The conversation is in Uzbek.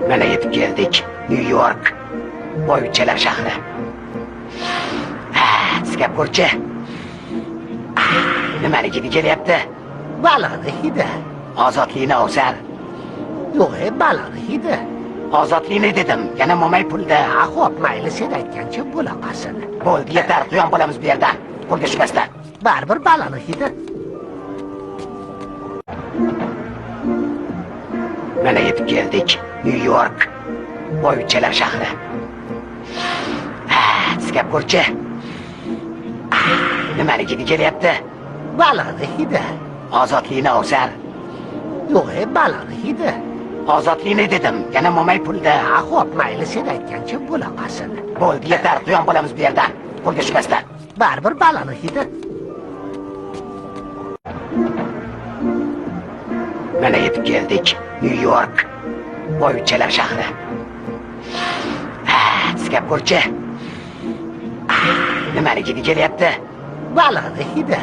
Mana yetib keldik. New York. Boyvuchchalar shahri. Sizga ko'rchi. Nimani hidi kelyapti? Baliqni hidi. Ozodlikni ovsar. Yo'q, baliqni hidi. Ozodlikni dedim. Yana mo'may pulda. Xo'p, mayli, sen aytgancha bo'la qolsin. Bo'ldi, yetar. Quyon bo'lamiz bu yerdan. Qo'lga tushmasdan. Baribir baliqni hidi. Mana yetib keldik. New York. Boyvuchchalar shahri. Sizga ko'rchi. Nimani hidi kelyapti? Baliqni hidi. Ozodlikni ovsar. Yo'q, baliqni hidi. Ozodlikni dedim. Yana mo'may pulda. Xo'p, mayli, sen aytgancha bo'la qolsin. Bo'ldi, yetar. Quyon bo'lamiz bu yerdan. Qo'lga tushmasdan. Baribir baliqni hidi. Mana yetib keldik. New York. Boyvuchchalar shahri. Sizga ko'rchi. Nimani hidi kelyapti? Baliqni hidi.